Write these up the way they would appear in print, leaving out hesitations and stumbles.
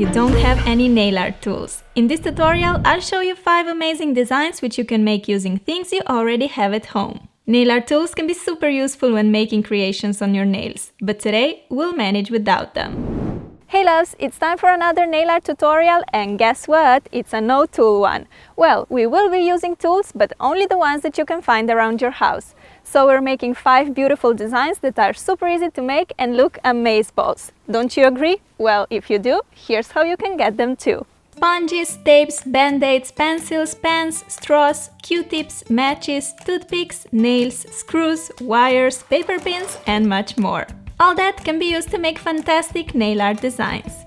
you don't have any nail art tools. In this tutorial, I'll show you 5 amazing designs which you can make using things you already have at home. Nail art tools can be super useful when making creations on your nails, but today we'll manage without them. Hey loves, it's time for another nail art tutorial, and guess what? It's a no-tool one. Well, we will be using tools, but only the ones that you can find around your house. So we're making 5 beautiful designs that are super easy to make and look amazeballs. Don't you agree? Well, if you do, here's how you can get them too. Sponges, tapes, band-aids, pencils, pens, straws, Q-tips, matches, toothpicks, nails, screws, wires, paper pins, and much more. All that can be used to make fantastic nail art designs.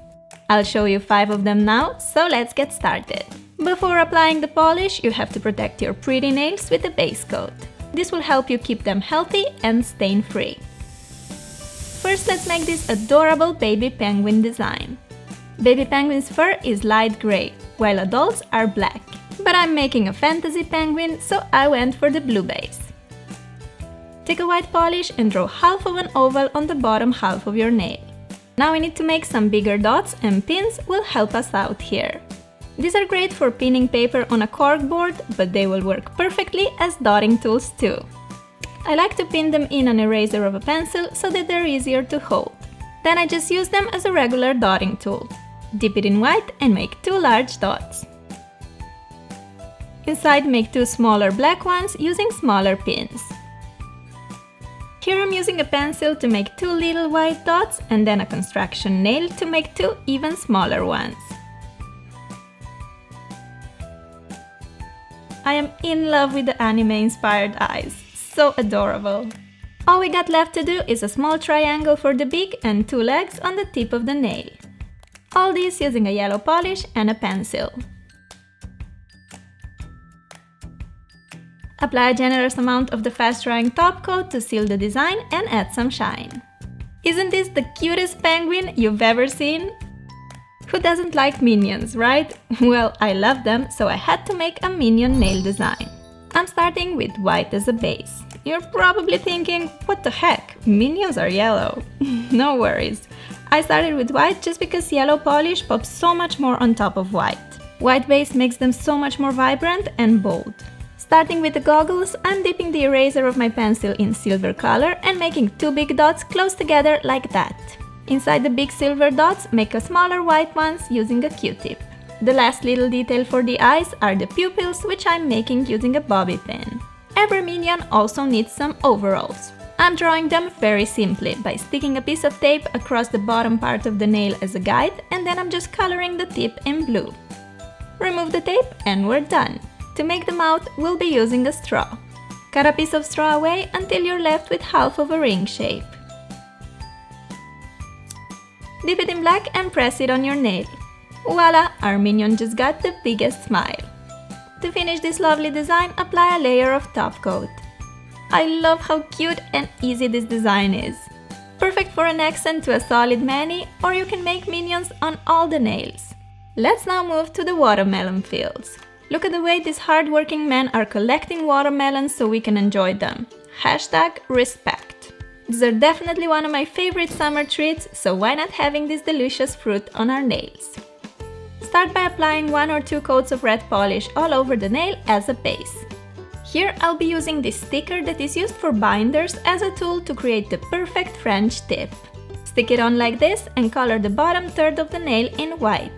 I'll show you 5 of them now, so let's get started. Before applying the polish, you have to protect your pretty nails with a base coat. This will help you keep them healthy and stain-free. First, let's make this adorable baby penguin design. Baby penguin's fur is light gray, while adults are black. But I'm making a fantasy penguin, so I went for the blue base. Take a white polish and draw half of an oval on the bottom half of your nail. Now we need to make some bigger dots, and pins will help us out here. These are great for pinning paper on a corkboard, but they will work perfectly as dotting tools too. I like to pin them in an eraser of a pencil so that they're easier to hold. Then I just use them as a regular dotting tool. Dip it in white and make 2 large dots. Inside, make 2 smaller black ones using smaller pins. Here I'm using a pencil to make 2 little white dots and then a construction nail to make 2 even smaller ones. I am in love with the anime-inspired eyes, so adorable. All we got left to do is a small triangle for the beak and 2 legs on the tip of the nail. All this using a yellow polish and a pencil. Apply a generous amount of the fast-drying top coat to seal the design and add some shine. Isn't this the cutest penguin you've ever seen? Who doesn't like minions, right? Well, I love them, so I had to make a minion nail design. I'm starting with white as a base. You're probably thinking, what the heck? Minions are yellow. No worries. I started with white just because yellow polish pops so much more on top of white. White base makes them so much more vibrant and bold. Starting with the goggles, I'm dipping the eraser of my pencil in silver color and making 2 big dots close together like that. Inside the big silver dots, make a smaller white ones using a Q-tip. The last little detail for the eyes are the pupils, which I'm making using a bobby pin. Every minion also needs some overalls. I'm drawing them very simply by sticking a piece of tape across the bottom part of the nail as a guide, and then I'm just coloring the tip in blue. Remove the tape and we're done. To make the mouth, we'll be using a straw. Cut a piece of straw away until you're left with half of a ring shape. Dip it in black and press it on your nail. Voila! Our minion just got the biggest smile. To finish this lovely design, apply a layer of top coat. I love how cute and easy this design is. Perfect for an accent to a solid mani, or you can make minions on all the nails. Let's now move to the watermelon fields. Look at the way these hard-working men are collecting watermelons so we can enjoy them. #respect. These are definitely one of my favorite summer treats, so why not having this delicious fruit on our nails? Start by applying 1 or 2 coats of red polish all over the nail as a base. Here I'll be using this sticker that is used for binders as a tool to create the perfect French tip. Stick it on like this and color the bottom third of the nail in white.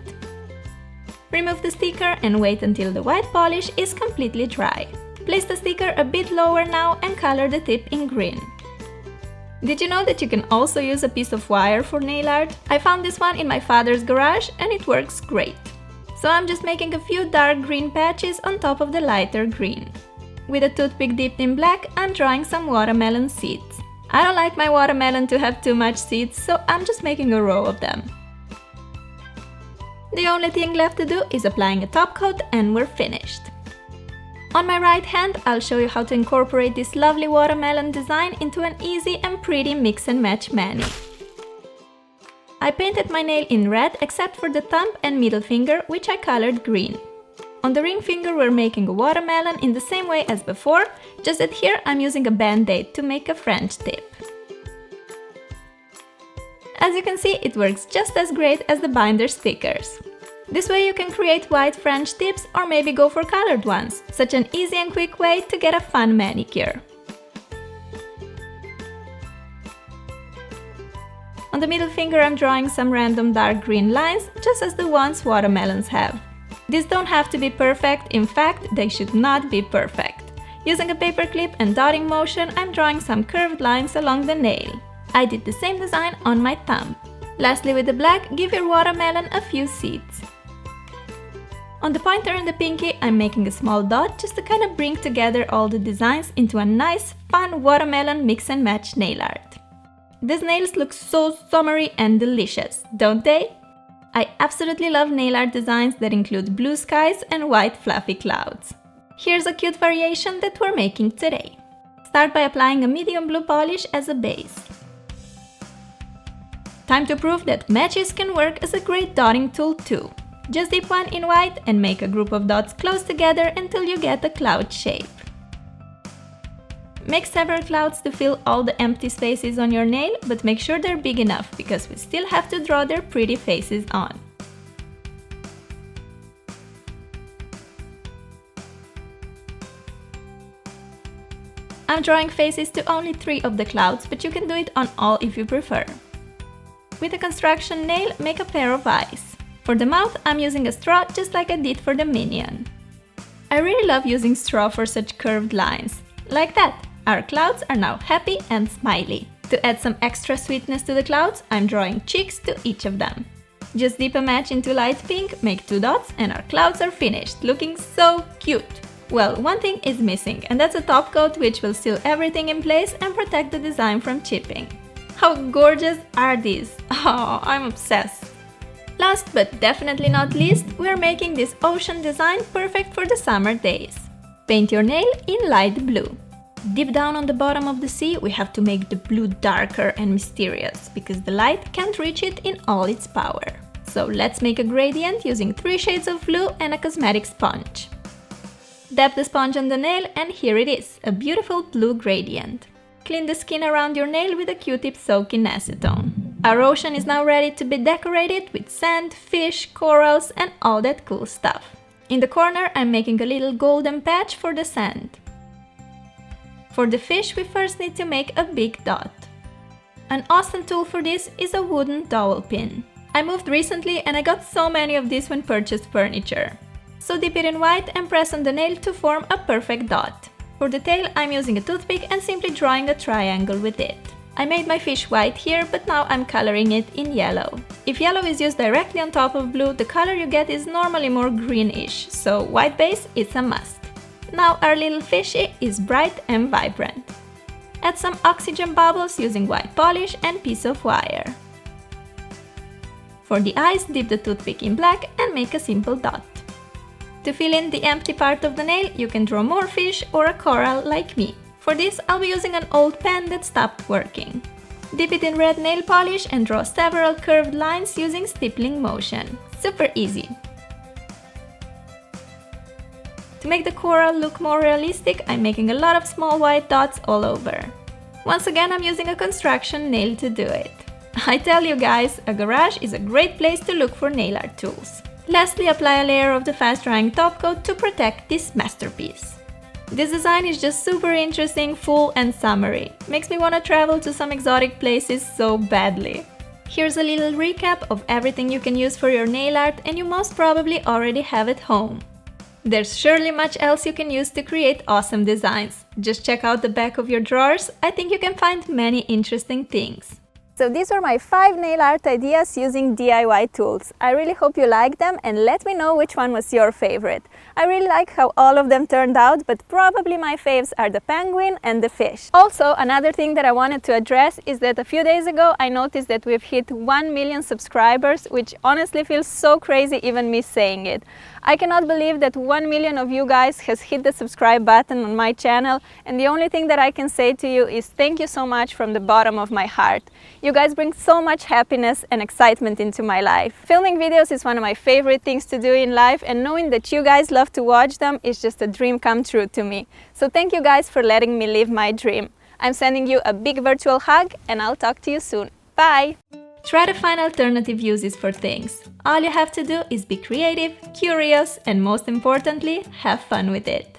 Remove the sticker and wait until the white polish is completely dry. Place the sticker a bit lower now and color the tip in green. Did you know that you can also use a piece of wire for nail art? I found this one in my father's garage and it works great. So I'm just making a few dark green patches on top of the lighter green. With a toothpick dipped in black, I'm drawing some watermelon seeds. I don't like my watermelon to have too much seeds, so I'm just making a row of them. The only thing left to do is applying a top coat and we're finished. On my right hand, I'll show you how to incorporate this lovely watermelon design into an easy and pretty mix and match mani. I painted my nail in red except for the thumb and middle finger, which I colored green. On the ring finger we're making a watermelon in the same way as before, just that here I'm using a band-aid to make a French tip. As you can see, it works just as great as the binder stickers. This way you can create white French tips or maybe go for colored ones. Such an easy and quick way to get a fun manicure. On the middle finger I'm drawing some random dark green lines, just as the ones watermelons have. These don't have to be perfect, in fact, they should not be perfect. Using a paper clip and dotting motion, I'm drawing some curved lines along the nail. I did the same design on my thumb. Lastly, with the black, give your watermelon a few seeds. On the pointer and the pinky, I'm making a small dot just to kind of bring together all the designs into a nice, fun watermelon mix and match nail art. These nails look so summery and delicious, don't they? I absolutely love nail art designs that include blue skies and white fluffy clouds. Here's a cute variation that we're making today. Start by applying a medium blue polish as a base. Time to prove that matches can work as a great dotting tool too. Just dip one in white and make a group of dots close together until you get a cloud shape. Make several clouds to fill all the empty spaces on your nail, but make sure they're big enough because we still have to draw their pretty faces on. I'm drawing faces to only 3 of the clouds, but you can do it on all if you prefer. With a construction nail, make a pair of eyes. For the mouth, I'm using a straw just like I did for the minion. I really love using straw for such curved lines. Like that! Our clouds are now happy and smiley. To add some extra sweetness to the clouds, I'm drawing cheeks to each of them. Just dip a match into light pink, make 2 dots, and our clouds are finished, looking so cute! Well, one thing is missing, and that's a top coat which will seal everything in place and protect the design from chipping. How gorgeous are these? Oh, I'm obsessed! Last but definitely not least, we're making this ocean design perfect for the summer days. Paint your nail in light blue. Deep down on the bottom of the sea, we have to make the blue darker and mysterious, because the light can't reach it in all its power. So let's make a gradient using 3 shades of blue and a cosmetic sponge. Dab the sponge on the nail and here it is, a beautiful blue gradient. Clean the skin around your nail with a Q-tip soaked in acetone. Our ocean is now ready to be decorated with sand, fish, corals and all that cool stuff. In the corner, I'm making a little golden patch for the sand. For the fish, we first need to make a big dot. An awesome tool for this is a wooden dowel pin. I moved recently and I got so many of these when purchased furniture. So dip it in white and press on the nail to form a perfect dot. For the tail, I'm using a toothpick and simply drawing a triangle with it. I made my fish white here, but now I'm coloring it in yellow. If yellow is used directly on top of blue, the color you get is normally more greenish, so white base is a must. Now our little fishy is bright and vibrant. Add some oxygen bubbles using white polish and piece of wire. For the eyes, dip the toothpick in black and make a simple dot. To fill in the empty part of the nail, you can draw more fish or a coral like me. For this, I'll be using an old pen that stopped working. Dip it in red nail polish and draw several curved lines using stippling motion. Super easy! To make the coral look more realistic, I'm making a lot of small white dots all over. Once again, I'm using a construction nail to do it. I tell you guys, a garage is a great place to look for nail art tools. Lastly, apply a layer of the fast-drying top coat to protect this masterpiece. This design is just super interesting, full and summery. Makes me want to travel to some exotic places so badly. Here's a little recap of everything you can use for your nail art and you most probably already have at home. There's surely much else you can use to create awesome designs. Just check out the back of your drawers, I think you can find many interesting things. So these were my 5 nail art ideas using DIY tools. I really hope you liked them and let me know which one was your favorite. I really like how all of them turned out, but probably my faves are the penguin and the fish. Also, another thing that I wanted to address is that a few days ago I noticed that we've hit 1 million subscribers, which honestly feels so crazy even me saying it. I cannot believe that 1 million of you guys has hit the subscribe button on my channel, and the only thing that I can say to you is thank you so much from the bottom of my heart. You guys bring so much happiness and excitement into my life. Filming videos is one of my favorite things to do in life, and knowing that you guys love to watch them is just a dream come true to me. So thank you guys for letting me live my dream. I'm sending you a big virtual hug and I'll talk to you soon. Bye! Try to find alternative uses for things. All you have to do is be creative, curious, and most importantly, have fun with it.